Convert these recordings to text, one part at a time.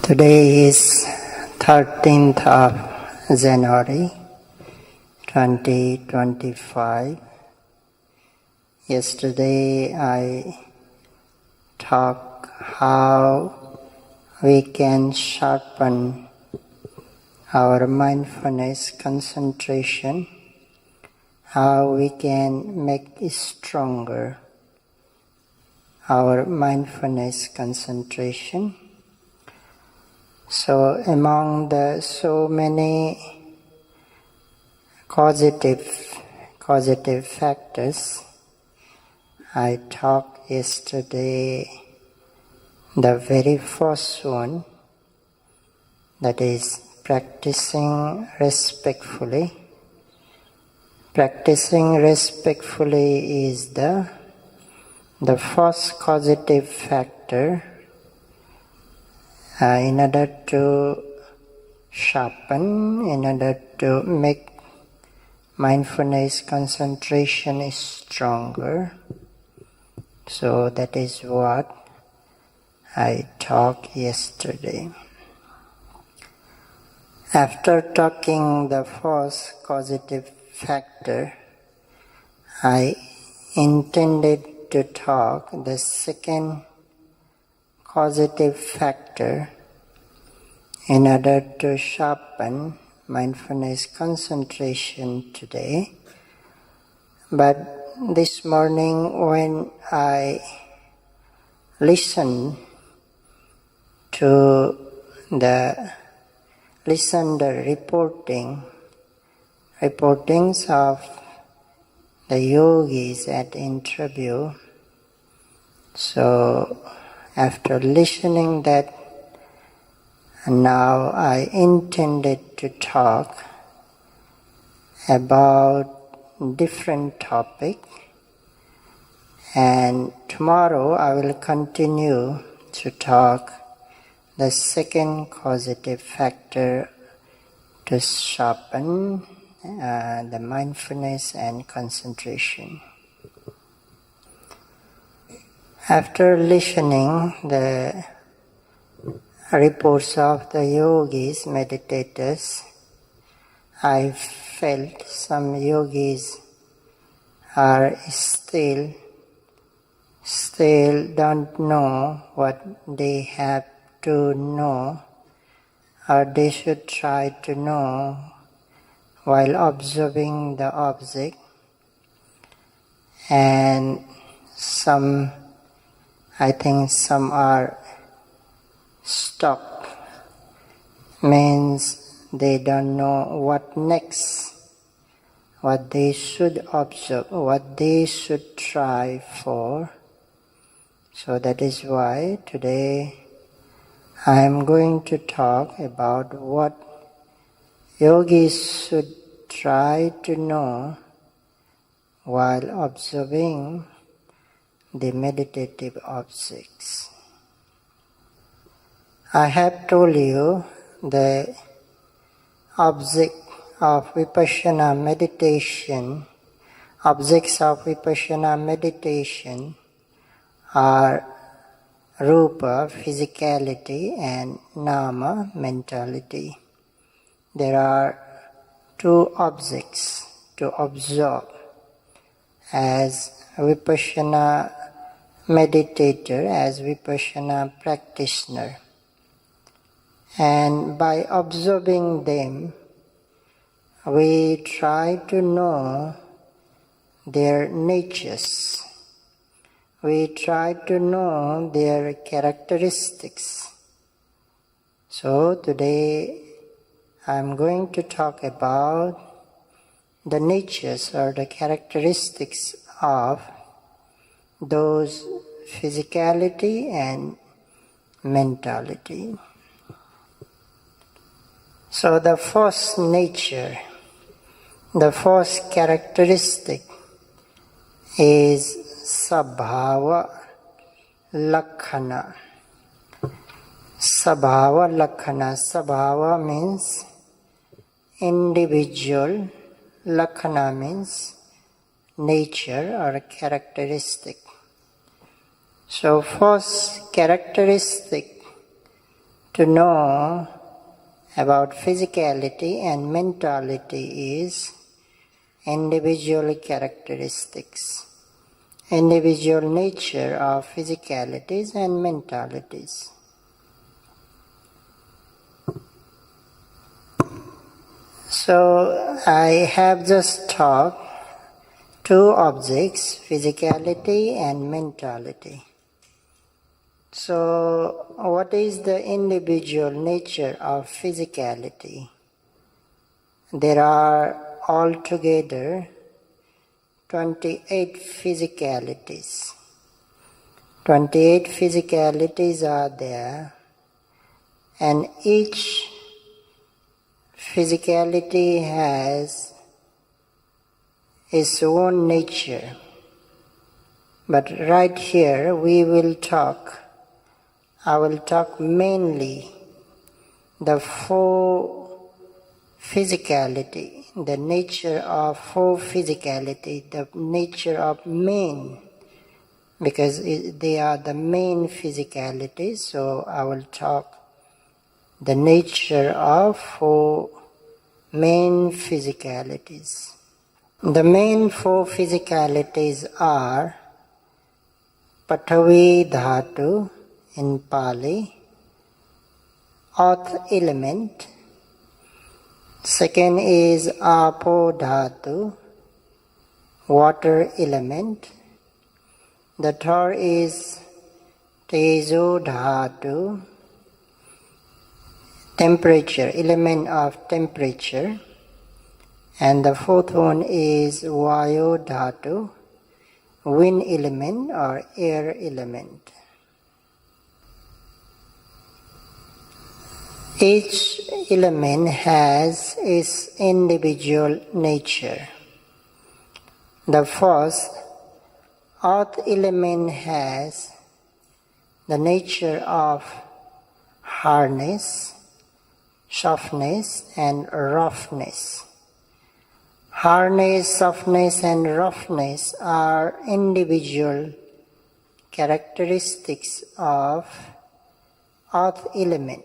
Today is 13th of January 2025. Yesterday I talked how we can sharpen our mindfulness concentration, how we can make stronger our mindfulness concentration. So among the so many causative factors, I talked yesterday the very first one, that is practicing respectfully. Practicing respectfully is the first causative factor in order to sharpen, in order to make mindfulness concentration stronger. So that is what I talked yesterday. After talking the first causative factor, I intended to talk the second causative factor in order to sharpen mindfulness concentration today. But this morning when I listened to the reportings of the yogis at interview, so after listening that, now I intended to talk about different topic, and tomorrow I will continue to talk the second causative factor to sharpen the mindfulness and concentration. After listening the reports of the yogis, meditators, I felt some yogis are still don't know what they have to know, or they should try to know while observing the object, and I think some are stuck, means they don't know what next, what they should observe, what they should try for. So that is why today I am going to talk about what yogis should try to know while observing the meditative objects. I have told you the object of Vipassana meditation, objects of Vipassana meditation are Rupa, physicality, and Nama, mentality. There are two objects to observe as Vipassana meditator, as Vipassana practitioner. And by observing them, we try to know their natures. We try to know their characteristics. So today I am going to talk about the natures or the characteristics of those physicality and mentality. So the first nature, the first characteristic is Sabhava Lakhana. Sabhava Lakhana. Sabhava means individual, Lakhana means nature or characteristic. So first characteristic to know about physicality and mentality is individual characteristics, individual nature of physicalities and mentalities. So I have just talked two objects, physicality and mentality. So what is the individual nature of physicality? There are altogether 28 physicalities. 28 physicalities are there, and each physicality has its own nature. But right here I will talk mainly the four physicality, the nature of four physicality, the nature of main, because they are the main physicalities. So I will talk the nature of four main physicalities. The main four physicalities are Pathavi Dhatu in Pali, earth element. Second is Apo Dhatu, water element. The third is Tejo Dhatu, temperature, element of temperature. And the fourth one is Vayu Dhatu, wind element or air element. Each element has its individual nature. The first, earth element has the nature of hardness, softness and roughness. Hardness, softness and roughness are individual characteristics of earth element.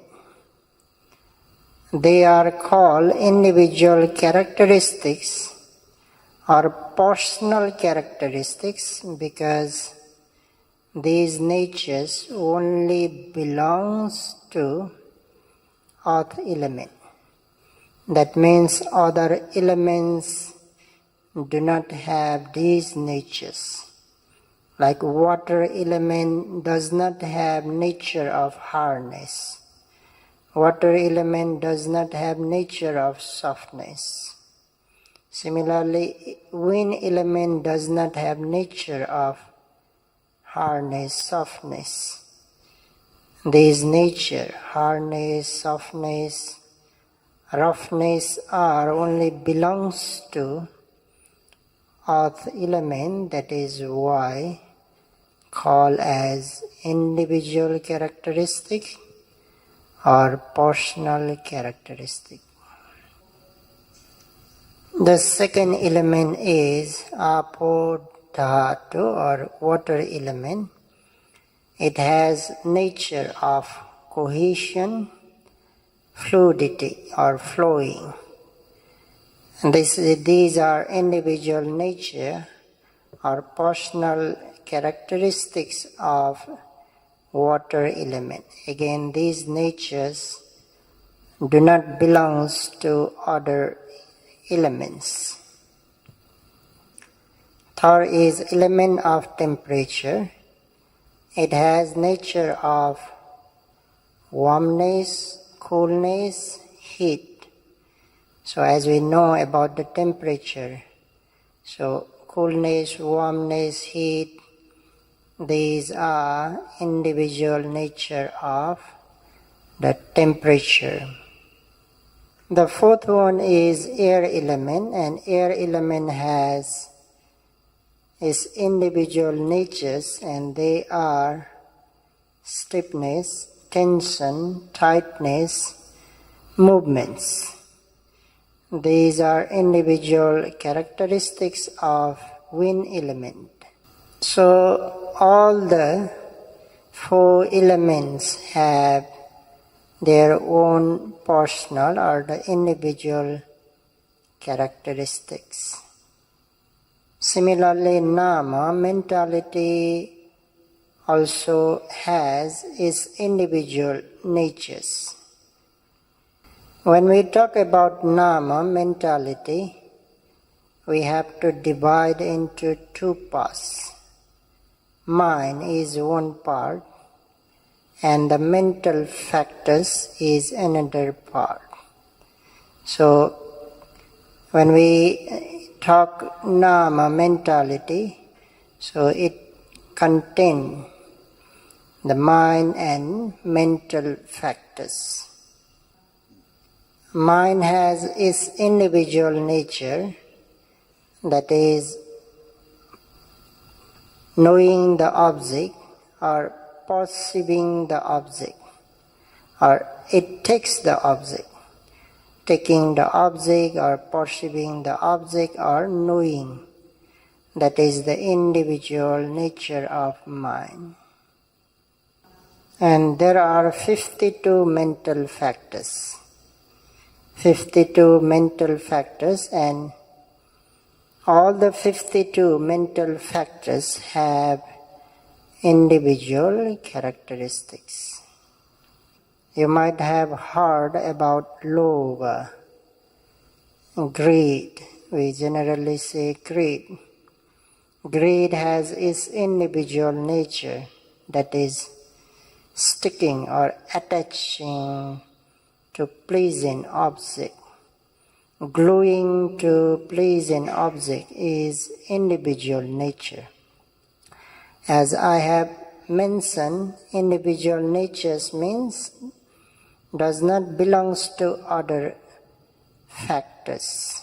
They are called individual characteristics or personal characteristics because these natures only belongs to earth element. That means other elements do not have these natures. Like water element does not have nature of hardness. Water element does not have nature of softness. Similarly, wind element does not have nature of hardness, softness. These nature, hardness, softness, roughness are only belongs to earth element. That is why called as individual characteristic or personal characteristic. The second element is Apo Dhatu or water element. It has nature of cohesion, fluidity or flowing. And these are individual nature or personal characteristics of water element. Again, these natures do not belong to other elements. Third is element of temperature. It has nature of warmness, coolness, heat. So as we know about the temperature, so coolness, warmness, heat, these are individual nature of the temperature. The fourth one is air element, and air element has its individual natures, and they are stiffness, tension, tightness, movements. These are individual characteristics of wind element. So all the four elements have their own personal or the individual characteristics. Similarly, nama, mentality, also has its individual natures. When we talk about nama, mentality, we have to divide into two parts. Mind is one part, and the mental factors is another part. So, when we talk nama, mentality, so it contains the mind and mental factors. Mind has its individual nature, that is, knowing the object or perceiving the object, or it takes the object. Taking the object or perceiving the object or knowing, that is the individual nature of mind. And there are 52 mental factors. 52 mental factors, and all the 52 mental factors have individual characteristics. You might have heard about love, greed. We generally say greed. Greed has its individual nature, that is, sticking or attaching to pleasing object. Gluing to pleasing object is individual nature. As I have mentioned, individual natures means does not belongs to other factors.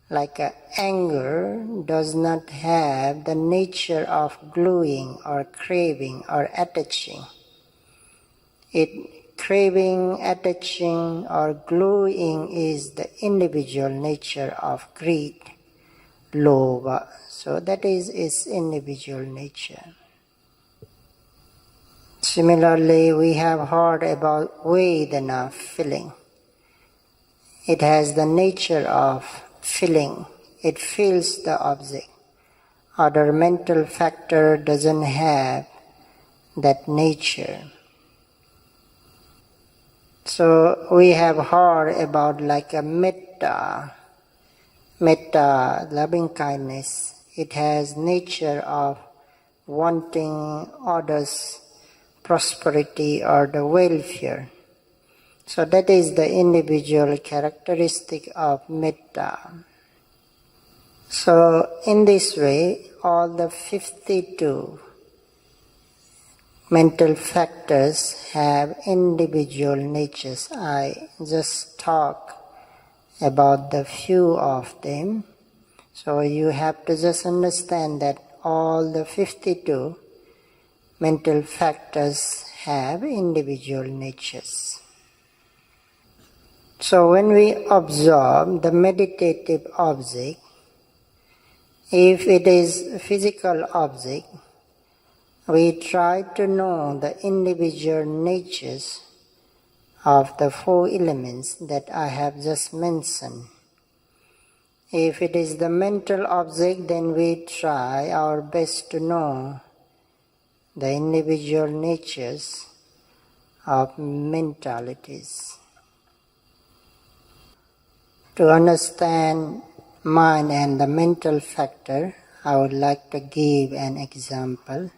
Like anger does not have the nature of gluing or craving or attaching. Craving, attaching, or gluing is the individual nature of greed, love. So that is its individual nature. Similarly, we have heard about Vedana, feeling. It has the nature of feeling. It feels the object. Other mental factor doesn't have that nature. So we have heard about like a metta, loving kindness. It has nature of wanting others' prosperity or the welfare. So that is the individual characteristic of metta. So in this way, all the 52 mental factors have individual natures. I just talk about the few of them. So you have to just understand that all the 52 mental factors have individual natures. So when we observe the meditative object, if it is a physical object, we try to know the individual natures of the four elements that I have just mentioned. If it is the mental object, then we try our best to know the individual natures of mentalities. To understand mind and the mental factor, I would like to give an example.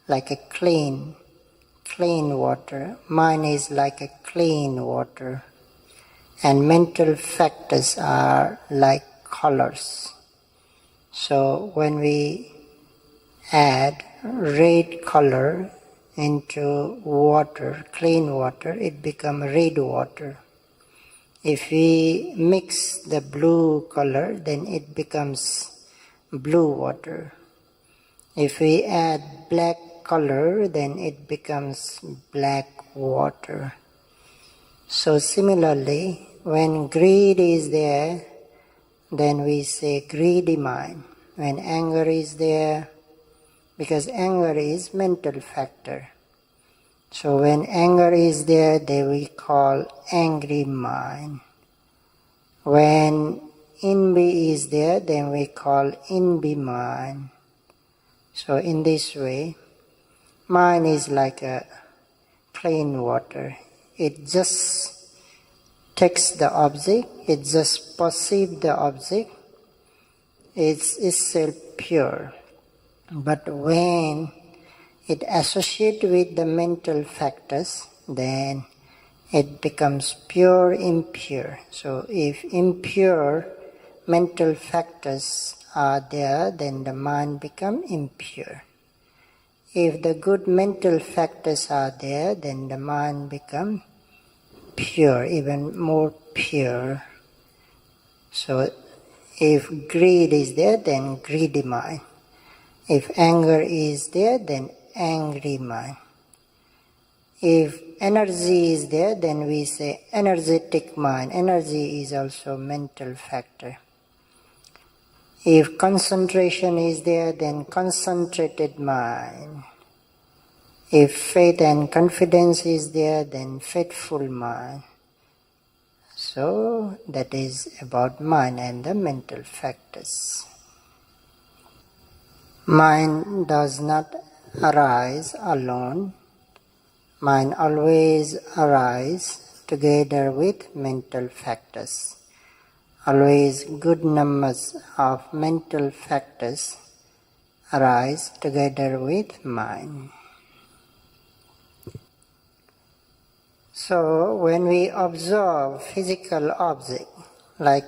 Like a clean water. Mind is like a clean water. And mental factors are like colors. So when we add red color into water, clean water, it becomes red water. If we mix the blue color, then it becomes blue water. If we add black color, then it becomes black water. So similarly, when greed is there, then we say greedy mind. when anger is there, because anger is mental factor. So when anger is there, then we call angry mind. When envy is there, then we call envy mind. So in this way, mind is like a plain water. It just takes the object, it just perceives the object, it's itself pure. But when it associates with the mental factors, then it becomes pure, impure. So if impure mental factors are there, then the mind becomes impure. If the good mental factors are there, then the mind becomes pure, even more pure. So if greed is there, then greedy mind. If anger is there, then angry mind. If energy is there, then we say energetic mind. Energy is also mental factor. If concentration is there, then concentrated mind. If faith and confidence is there, then faithful mind. So that is about mind and the mental factors. Mind does not arise alone. Mind always arises together with mental factors. Always good numbers of mental factors arise together with mind. So when we observe physical object, like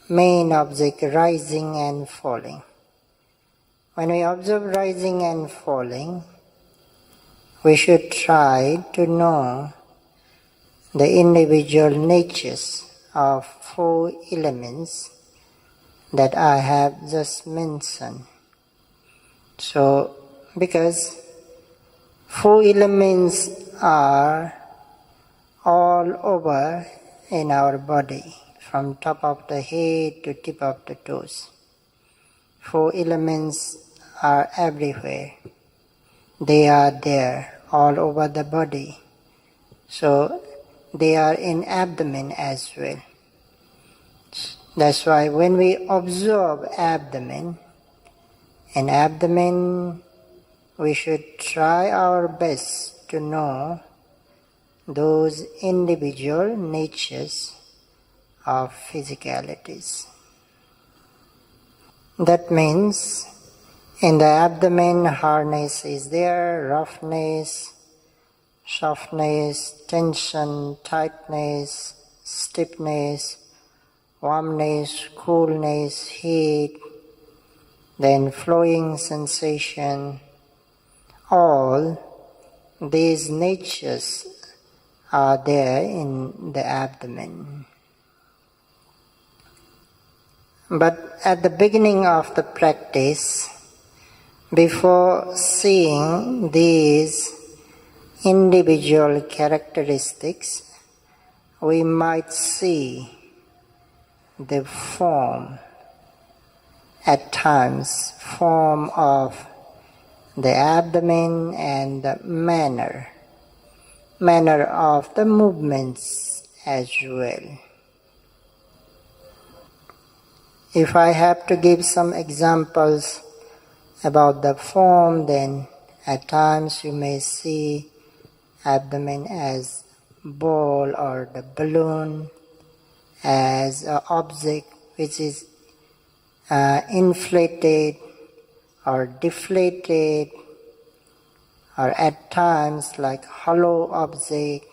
main object rising and falling, when we observe rising and falling, we should try to know the individual natures of 4 elements that I have just mentioned. So, because 4 elements are all over in our body, from top of the head to tip of the toes. 4 elements are everywhere. They are there all over the body. So they are in abdomen as well. That's why when we observe abdomen, in abdomen we should try our best to know those individual natures of physicalities. That means in the abdomen, hardness is there, roughness, softness, tension, tightness, stiffness, warmness, coolness, heat, then flowing sensation. All these natures are there in the abdomen. But at the beginning of the practice, before seeing these individual characteristics, we might see the form, at times, form of the abdomen and the manner of the movements as well. If I have to give some examples about the form, then at times you may see abdomen as ball or the balloon, as an object which is inflated or deflated, or at times like hollow object.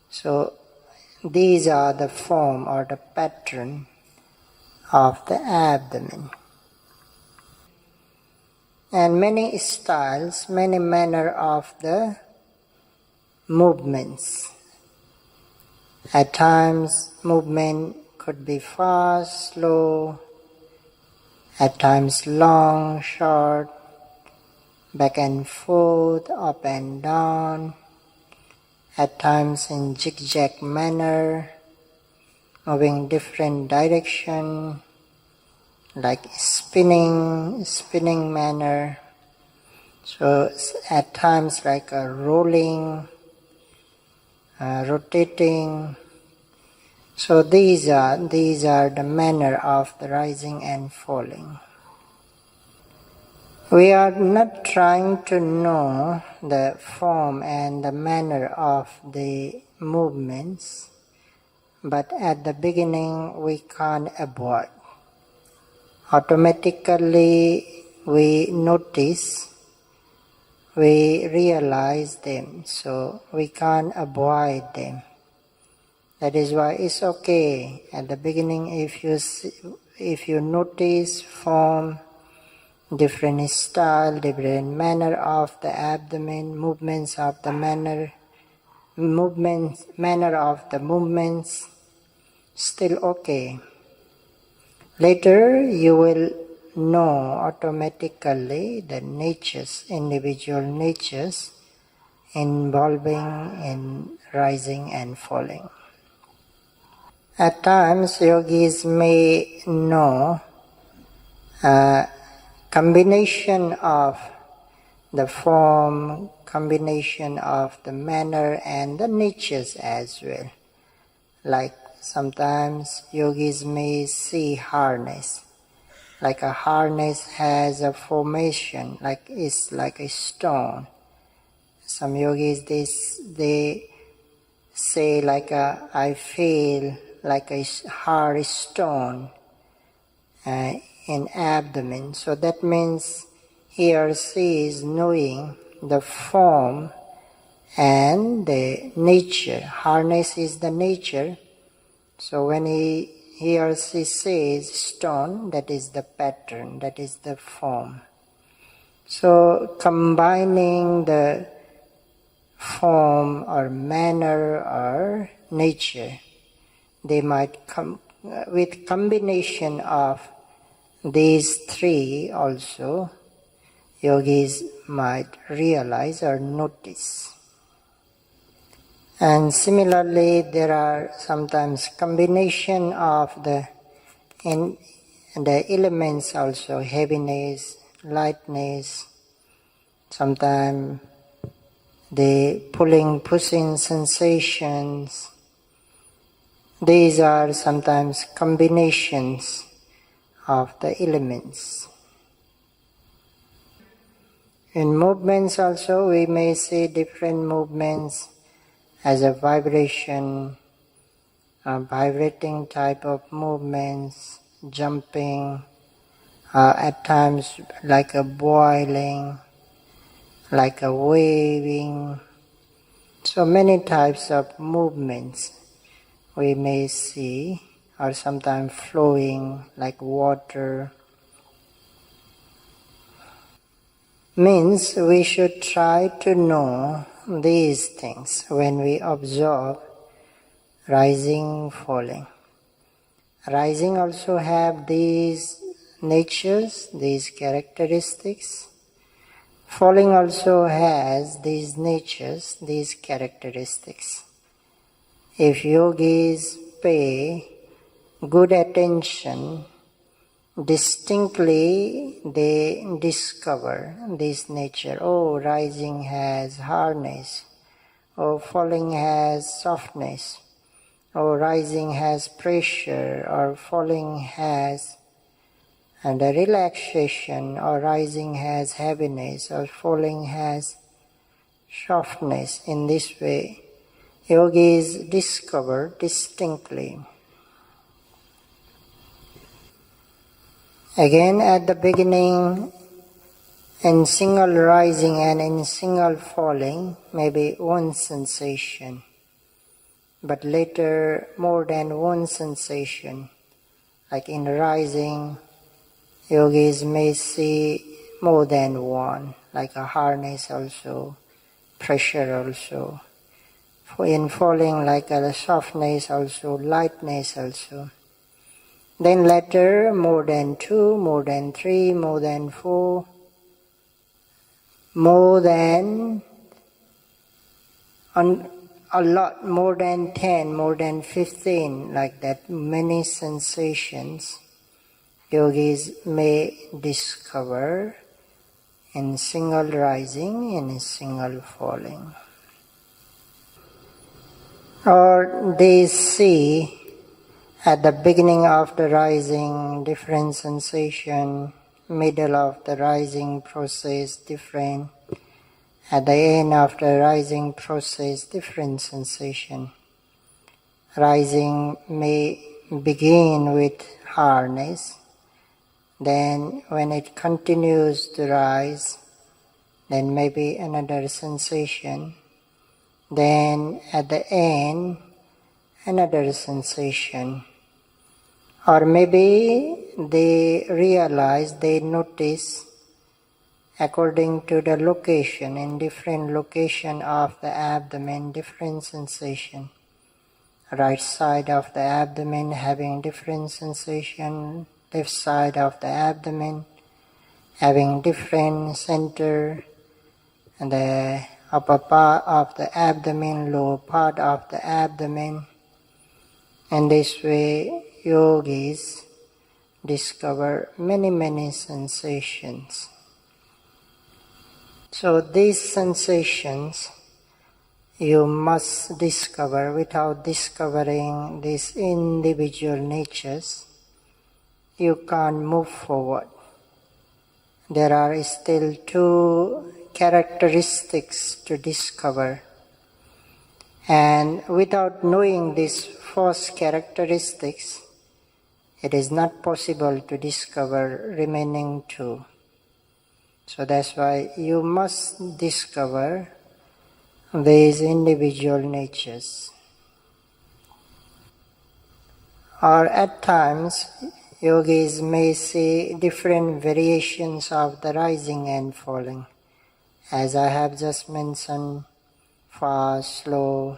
So these are the form or the pattern of the abdomen. And many styles, many manner of the movements. At times movement could be fast, slow, at times long, short, back and forth, up and down, at times in zigzag manner, moving different direction, like spinning manner. So at times like a rolling, rotating. So these are the manner of the rising and falling. We are not trying to know the form and the manner of the movements, but at the beginning we can't avoid. Automatically we notice, we realize them, so we can't avoid them. That is why it's okay at the beginning if you notice form, different style, different manner of the abdomen, movements of the manner of the movements, still okay. Later you will know automatically the natures, individual natures involving in rising and falling. At times yogis may know combination of the form, combination of the manner and the natures as well. Like sometimes yogis may see harness, like a harness has a formation, like it's like a stone. Some yogis they say like I feel like a hard stone in abdomen. So that means he or she is knowing the form and the nature. Harness is the nature. So when he or she says stone, that is the pattern, that is the form. So combining the form or manner or nature, they might come with combination of these three also, yogis might realize or notice. And similarly, there are sometimes combination of the elements also, heaviness, lightness, sometimes the pushing sensations. These are sometimes combinations of the elements. In movements also we may see different movements as a vibration, vibrating type of movements, jumping, at times like a boiling, like a waving. So many types of movements we may see, or sometimes flowing like water. Means we should try to know these things when we observe rising, falling. Rising also have these natures, these characteristics. Falling also has these natures, these characteristics. If yogis pay good attention, distinctly they discover this nature. Oh, rising has hardness. Oh, falling has softness. Oh, rising has pressure, or falling has and a relaxation, or rising has heaviness, or falling has softness. In this way, yogis discover distinctly. Again, at the beginning, in single rising and in single falling, maybe one sensation, but later more than one sensation. Like in rising, yogis may see more than one, like a hardness also, pressure also. In falling, like a softness also, lightness also. Then later, more than two, more than three, more than four, more than a lot, more than 10, more than 15, like that, many sensations yogis may discover in single rising and in single falling. Or they see at the beginning of the rising different sensation, middle of the rising process different, at the end of the rising process different sensation. Rising may begin with hardness, then when it continues to rise, then maybe another sensation, then at the end another sensation. Or maybe they realize, they notice according to the location, in different location of the abdomen, different sensation. Right side of the abdomen having different sensation, left side of the abdomen having different center, and the upper part of the abdomen, lower part of the abdomen. And this way yogis discover many sensations. So these sensations you must discover. Without discovering these individual natures, you can't move forward. There are still two characteristics to discover. And without knowing these first characteristics, it is not possible to discover remaining two. So that's why you must discover these individual natures. Or at times, yogis may see different variations of the rising and falling. As I have just mentioned, fast, slow,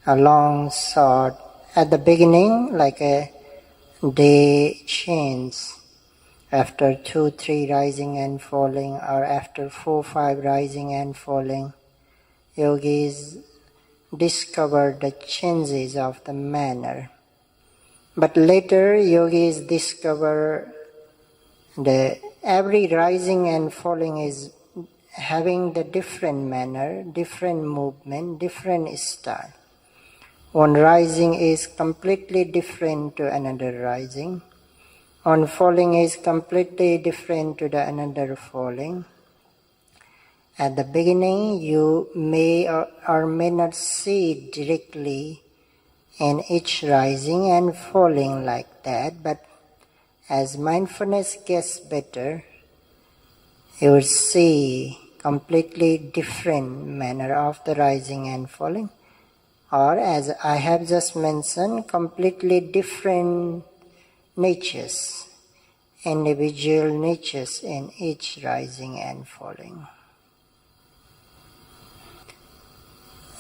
a long, short. At the beginning, like a day change. After 2-3 rising and falling, or after 4-5 rising and falling, yogis discover the changes of the manner. But later yogis discover the every rising and falling is having the different manner, different movement, different style. One rising is completely different to another rising. One falling is completely different to the another falling. At the beginning, you may or may not see directly in each rising and falling like that, but as mindfulness gets better, you will see completely different manner of the rising and falling, or as I have just mentioned, completely different natures, individual natures in each rising and falling.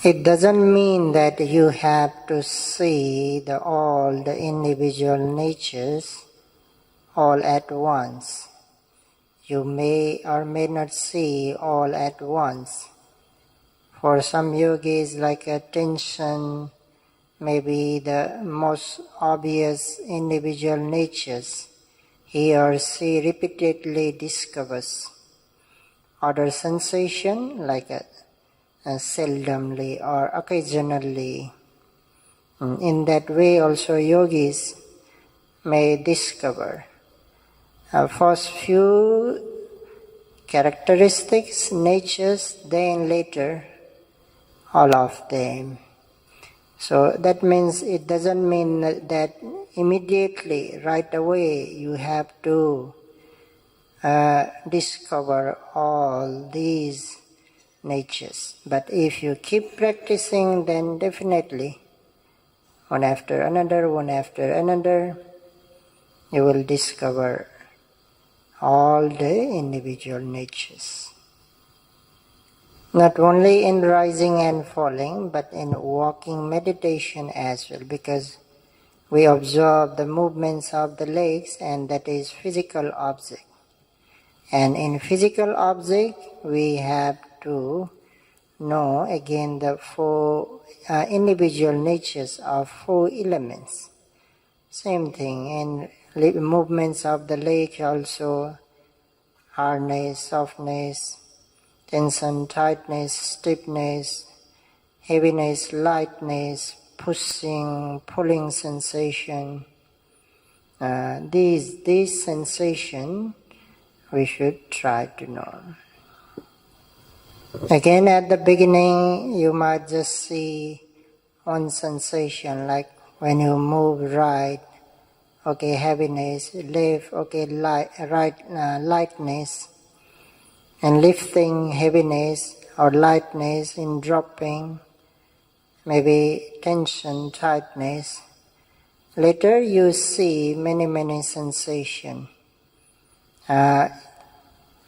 It doesn't mean that you have to see all the individual natures all at once. You may or may not see all at once. For some yogis, like attention, may be the most obvious individual natures he or she repeatedly discovers. Other sensation, like seldomly or occasionally. In that way also yogis may discover first few characteristics, natures, then later all of them. So that means it doesn't mean that immediately, right away, you have to discover all these natures. But if you keep practicing, then definitely one after another, you will discover all the individual natures. Not only in rising and falling, but in walking meditation as well, because we observe the movements of the legs, and that is physical object. And in physical object, we have to know again the four individual natures of four elements. Same thing in movements of the legs also, hardness, softness, tension, tightness, stiffness, heaviness, lightness, pushing, pulling sensation. These sensation we should try to know. Again, at the beginning, you might just see one sensation, like when you move right, okay, heaviness, left, okay, lightness, and lifting, heaviness or lightness in dropping, maybe tension, tightness. Later you see many sensations.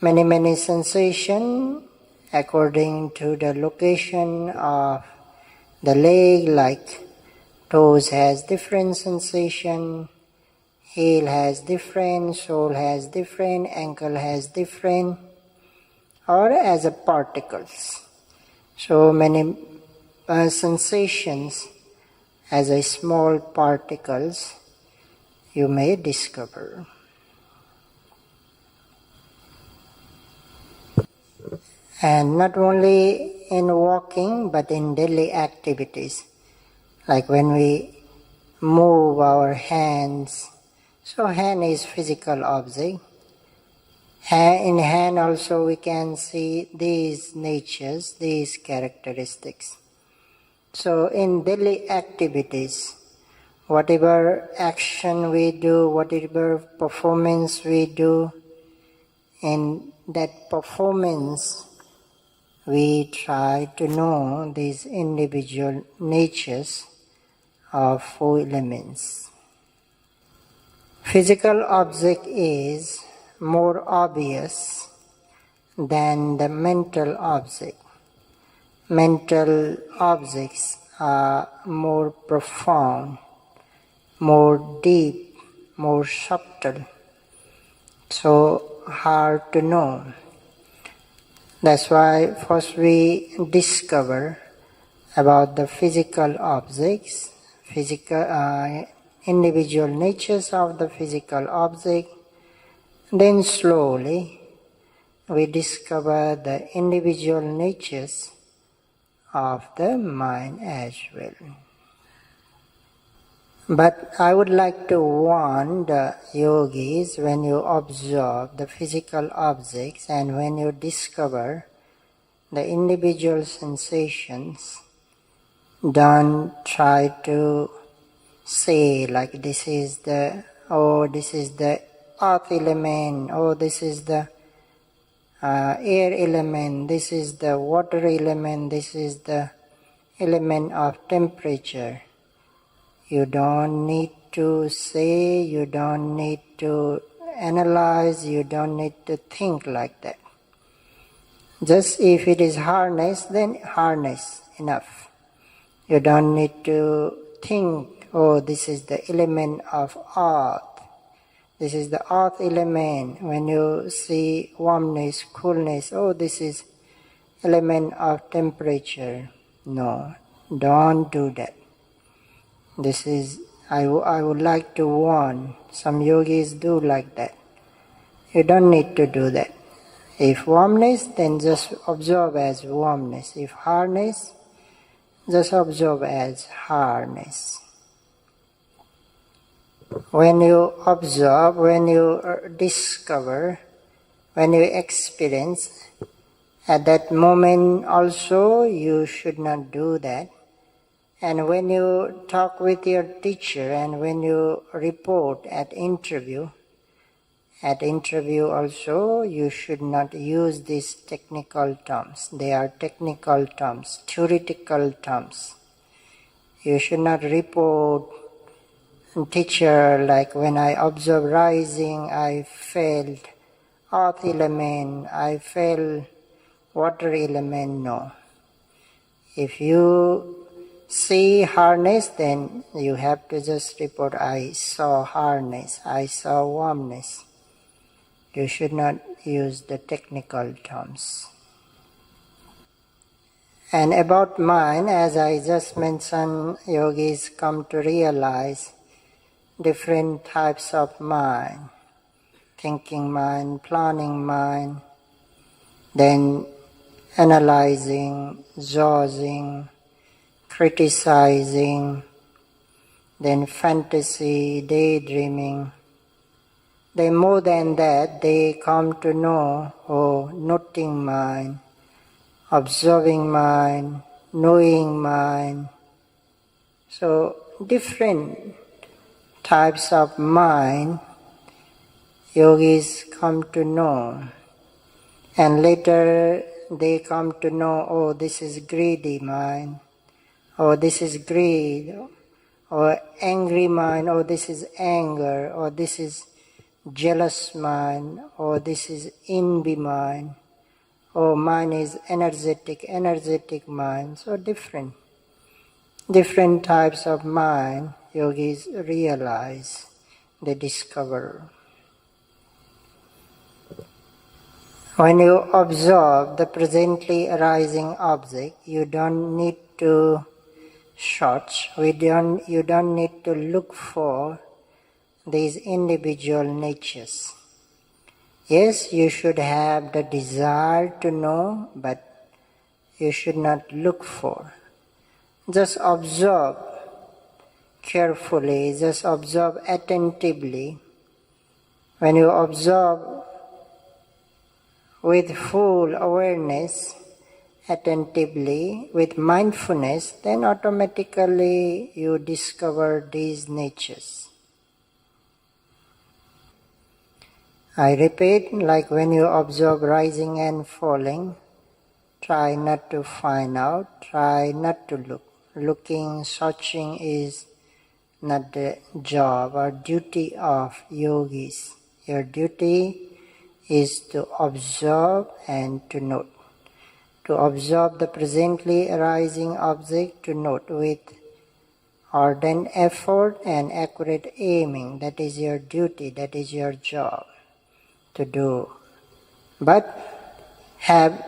Many sensations according to the location of the leg, like toes has different sensation, heel has different, sole has different, ankle has different, or as a particles. So many sensations as a small particles you may discover. And not only in walking, but in daily activities, like when we move our hands. So hand is physical object. In hand also we can see these natures, these characteristics. So in daily activities, whatever action we do, whatever performance we do, in that performance we try to know these individual natures of four elements. Physical object is more obvious than the mental object. Mental objects are more profound, more deep, more subtle, so hard to know. That's why first we discover about the physical objects, individual natures of the physical object. Then slowly we discover the individual natures of the mind as well. But I would like to warn the yogis, when you observe the physical objects and when you discover the individual sensations, don't try to say like this is the earth element, this is the air element, this is the water element, this is the element of temperature. You don't need to say, you don't need to analyze, you don't need to think like that. Just if it is harness, then harness, enough. You don't need to think, this is the element of earth. This is the earth element. When you see warmness, coolness, this is element of temperature. No, don't do that. This is, I would like to warn, some yogis do like that. You don't need to do that. If warmness, then just observe as warmness. If hardness, just observe as hardness. When you observe, when you discover, when you experience, at that moment also you should not do that. And when you talk with your teacher and when you report at interview also you should not use these technical terms. They are technical terms, theoretical terms. You should not report, teacher, like when I observe rising, I felt earth element, I felt water element. No. If you see hardness, then you have to just report, I saw hardness, I saw warmness. You should not use the technical terms. And about mind, as I just mentioned, yogis come to realize different types of mind, thinking mind, planning mind, then analyzing, judging, criticizing, then fantasy, daydreaming. Then more than that, they come to know, noting mind, observing mind, knowing mind. So different types of mind yogis come to know. And later they come to know, this is greedy mind, this is greed, or angry mind, this is anger, or this is jealous mind, or this is envy mind, or mine is energetic mind. So different types of mind yogis realize, they discover. When you observe the presently arising object, you don't need to search, you don't need to look for these individual natures. Yes, you should have the desire to know, but you should not look for. Just observe carefully, just observe attentively. When you observe with full awareness, attentively, with mindfulness, then automatically you discover these natures. I repeat, like when you observe rising and falling, try not to find out, try not to look. Looking, searching is not the job or duty of yogis. Your duty is to observe and to note. To observe the presently arising object, to note with ardent effort and accurate aiming. That is your duty, that is your job to do. But have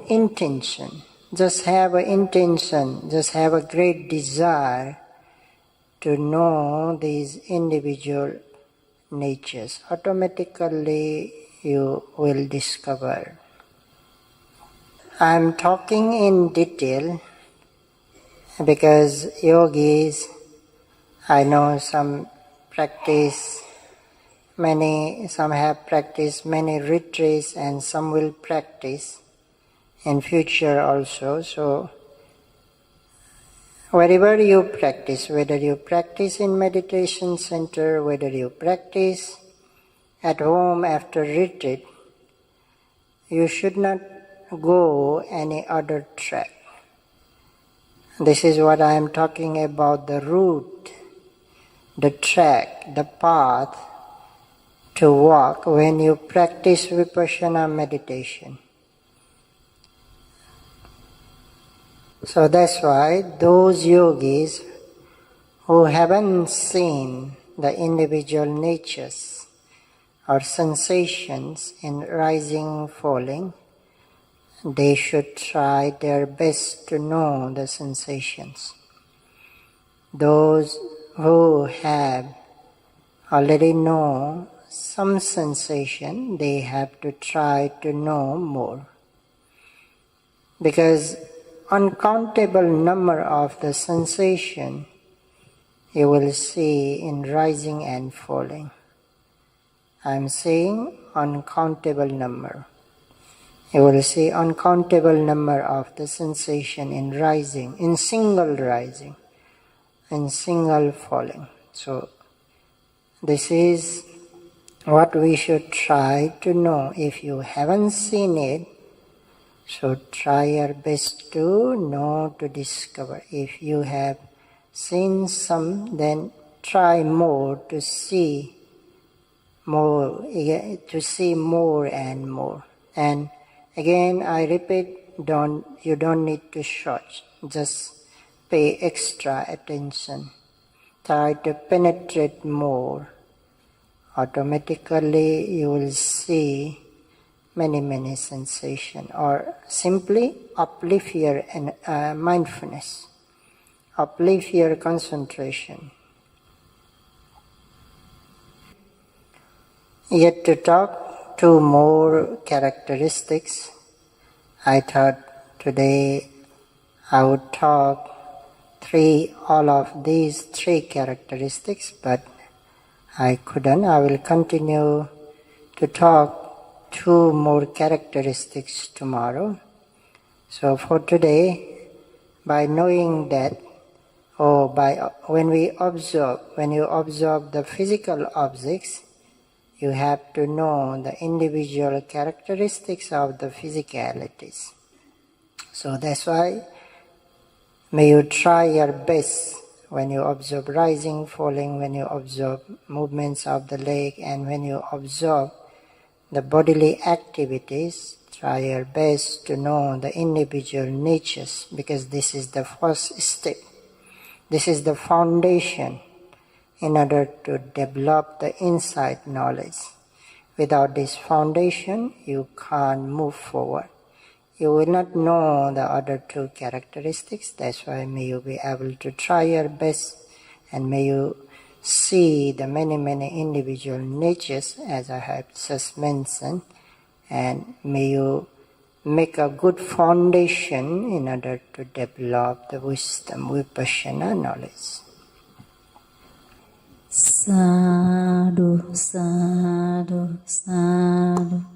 intention. Just have an intention, just have a great desire to know these individual natures. Automatically you will discover. I am talking in detail because yogis, I know some have practiced many retreats and some will practice in future also. So wherever you practice, whether you practice in meditation center, whether you practice at home after retreat, you should not go any other track. This is what I am talking about, the route, the track, the path to walk when you practice vipassana meditation. So that's why those yogis who haven't seen the individual natures or sensations in rising, falling, they should try their best to know the sensations. Those who have already know some sensation, they have to try to know more. Because uncountable number of the sensation you will see in rising and falling. I am saying uncountable number. You will see uncountable number of the sensation in rising, in single rising, in single falling. So this is what we should try to know. If you haven't seen it, so try your best to know, to discover. If you have seen some, then try more to see more and more. And again, I repeat, you don't need to search. Just pay extra attention. Try to penetrate more. Automatically, you will see many sensations, or simply uplift your mindfulness, uplift your concentration. Yet to talk two more characteristics. I thought today I would talk all of these three characteristics, but I couldn't. I will continue to talk two more characteristics tomorrow. So for today, by knowing that, when you observe the physical objects, you have to know the individual characteristics of the physicalities. So that's why may you try your best when you observe rising, falling, when you observe movements of the leg, and when you observe the bodily activities, try your best to know the individual natures, because this is the first step. This is the foundation in order to develop the insight knowledge. Without this foundation, you can't move forward. You will not know the other two characteristics. That's why may you be able to try your best, and may you see the many individual natures as I have just mentioned, and may you make a good foundation in order to develop the wisdom, vipassana knowledge. Sadhu, sadhu, sadhu.